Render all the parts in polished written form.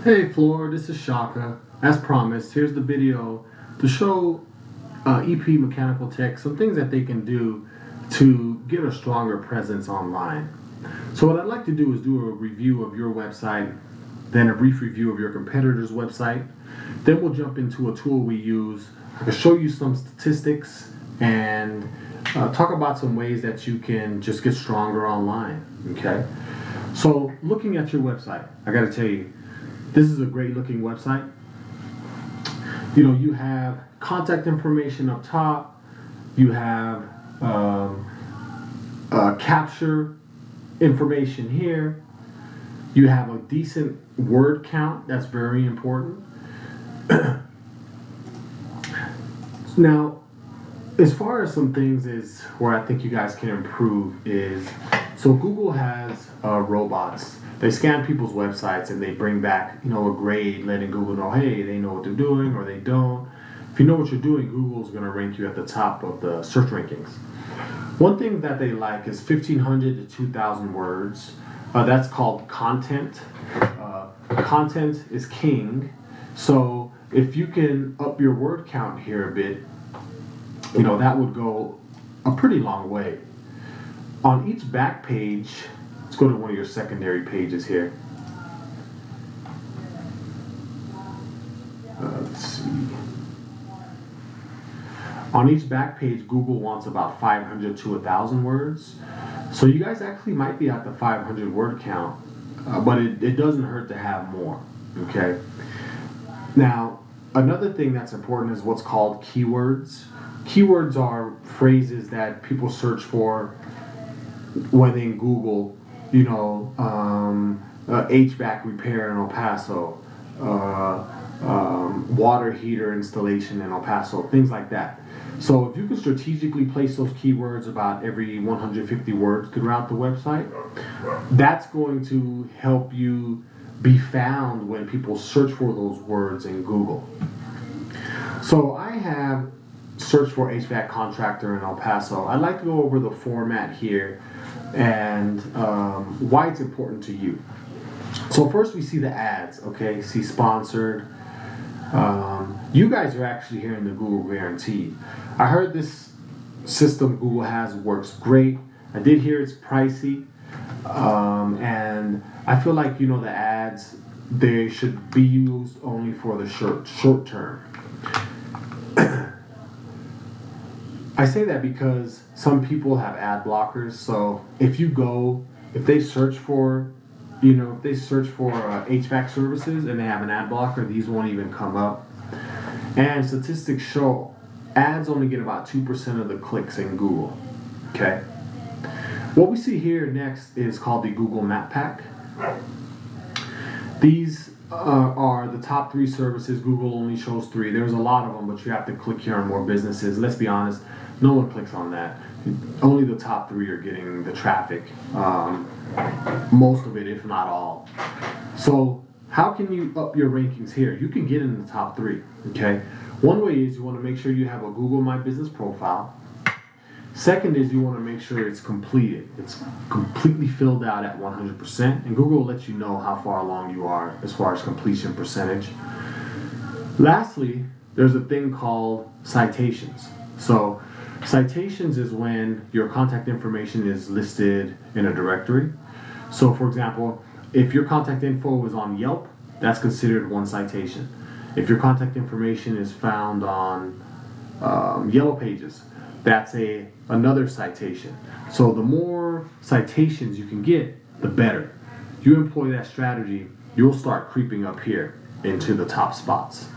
Hey Floor, this is Shaka. As promised, here's the video to show EP Mechanical Tech some things that they can do to get a stronger presence online. So what I'd like to do is do a review of your website, then a brief review of your competitor's website. Then we'll jump into a tool we use to show you some statistics and talk about some ways that you can just get stronger online. Okay? So looking at your website, I got to tell you, this is a great looking website. You know, you have contact information up top. You have capture information here. You have a decent word count. That's very important. Now, as far as some things is where I think you guys can improve is, so Google has robots. They scan people's websites and they bring back, a grade, letting Google know, hey, they know what they're doing or they don't. If you know what you're doing, Google's going to rank you at the top of the search rankings. One thing that they like is 1,500 to 2,000 words. That's called content. Content is king. So if you can up your word count here a bit, that would go a pretty long way. On each back page, let's go to one of your secondary pages here. Let's see. On each back page, Google wants about 500 to 1,000 words. So you guys actually might be at the 500 word count, but it doesn't hurt to have more, okay? Now, another thing that's important is what's called keywords. Keywords are phrases that people search for when they Google, HVAC repair in El Paso, water heater installation in El Paso, things like that. So if you can strategically place those keywords about every 150 words throughout the website, that's going to help you be found when people search for those words in Google. So I have searched for HVAC contractor in El Paso. I'd like to go over the format here and why it's important to you. So first we see the ads, okay? See sponsored. You guys are actually hearing the Google guarantee. I heard this system Google has works great. I did hear it's pricey. And I feel like, the ads, they should be used only for the short term. I say that because some people have ad blockers. So if they search for HVAC services and they have an ad blocker, these won't even come up. And statistics show ads only get about 2% of the clicks in Google. Okay. What we see here next is called the Google Map Pack. These are the top 3 services. Google only shows 3. There's a lot of them, but you have to click here on more businesses. Let's be honest, no one clicks on that. Only the top 3 are getting the traffic. Most of it, if not all. So how can you up your rankings here? You can get in the top 3, okay? One way is you want to make sure you have a Google My Business profile. Second is you want to make sure it's completed. It's completely filled out at 100%, and Google will let you know how far along you are as far as completion percentage. Lastly, there's a thing called citations. So citations is when your contact information is listed in a directory. So for example, if your contact info is on Yelp, that's considered one citation. If your contact information is found on Yellow Pages, that's another citation. So the more citations you can get, the better. You employ that strategy, you'll start creeping up here into the top spots.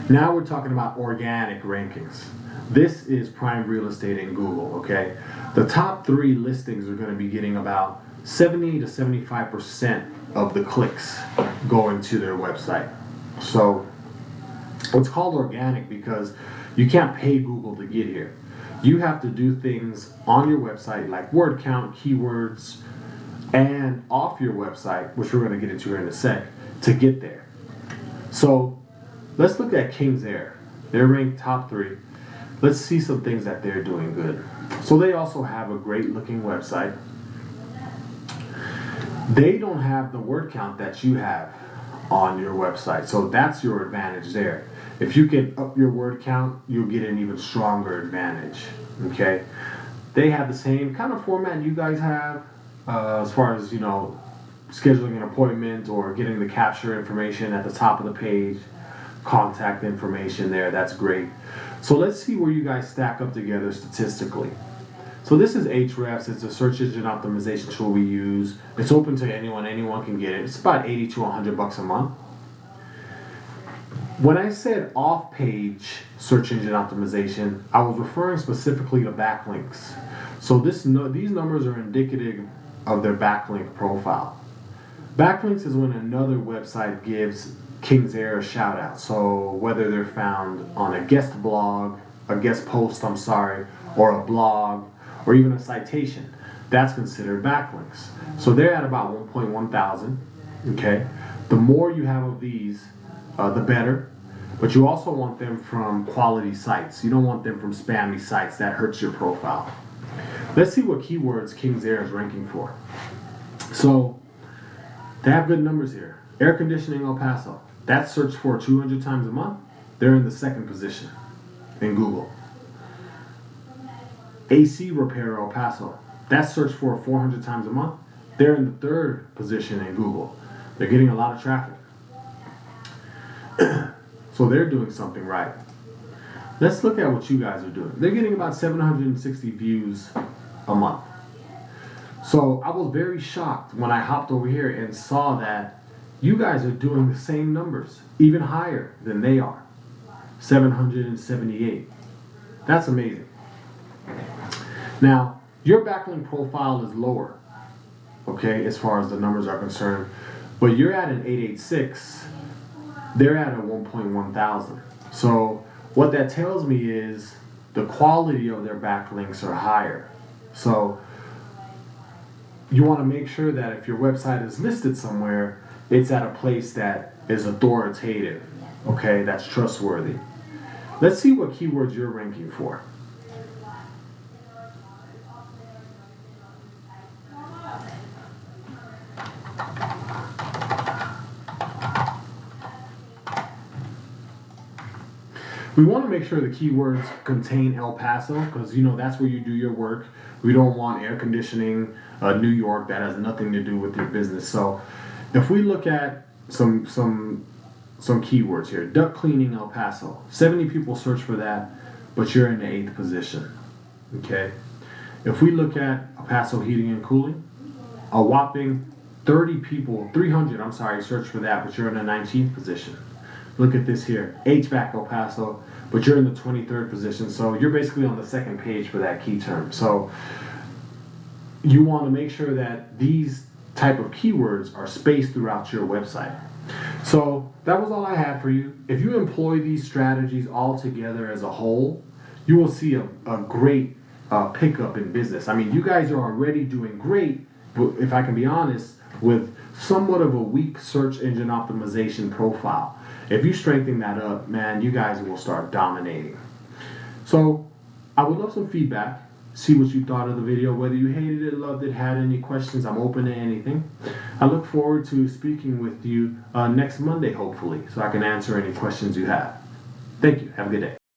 Now we're talking about organic rankings. This is prime real estate in Google, okay? The top 3 listings are going to be getting about 70 to 75% of the clicks going to their website. So it's called organic because you can't pay Google to get here. You have to do things on your website like word count, keywords, and off your website, which we're going to get into here in a sec, to get there. So let's look at King's Air. They're ranked top 3. Let's see some things that they're doing good. So they also have a great looking website. They don't have the word count that you have on your website. So that's your advantage there. If you can up your word count, you'll get an even stronger advantage. Okay? They have the same kind of format you guys have, as far as, scheduling an appointment or getting the capture information at the top of the page, contact information there. That's great. So let's see where you guys stack up together statistically. So this is Ahrefs. It's a search engine optimization tool we use. It's open to anyone. Anyone can get it. It's about $80 to $100 a month. When I said off-page search engine optimization, I was referring specifically to backlinks. So these numbers are indicative of their backlink profile. Backlinks is when another website gives King's Air a shout out. So whether they're found on a guest post, or a blog, or even a citation, that's considered backlinks. So they're at about 1.1 thousand. Okay, the more you have of these, the better. But you also want them from quality sites. You don't want them from spammy sites. That hurts your profile. Let's see what keywords King's Air is ranking for. So they have good numbers here. Air conditioning El Paso. That's searched for 200 times a month. They're in the second position in Google. AC repair El Paso. That's searched for 400 times a month. They're in the third position in Google. They're getting a lot of traffic. So they're doing something right. Let's look at what you guys are doing. They're getting about 760 views a month. So I was very shocked when I hopped over here and saw that you guys are doing the same numbers, even higher than they are. 778. That's amazing. Now, your backlink profile is lower, okay, as far as the numbers are concerned, but you're at an 886, they're at a 1.1 thousand. So what that tells me is the quality of their backlinks are higher. So you want to make sure that if your website is listed somewhere, it's at a place that is authoritative, okay, that's trustworthy. Let's see what keywords you're ranking for. We want to make sure the keywords contain El Paso because that's where you do your work. We don't want air conditioning, New York. That has nothing to do with your business. So if we look at some keywords here, duct cleaning El Paso. 70 people search for that, but you're in the 8th position. Okay. If we look at El Paso heating and cooling, a whopping 300 search for that, but you're in the 19th position. Look at this here, HVAC El Paso, but you're in the 23rd position. So you're basically on the second page for that key term. So you want to make sure that these type of keywords are spaced throughout your website. So that was all I had for you. If you employ these strategies all together as a whole, you will see a great pickup in business. I mean, you guys are already doing great, but if I can be honest, with somewhat of a weak search engine optimization profile. If you strengthen that up, man, you guys will start dominating. So I would love some feedback. See what you thought of the video, whether you hated it, loved it, had any questions. I'm open to anything. I look forward to speaking with you next Monday, hopefully, so I can answer any questions you have. Thank you. Have a good day.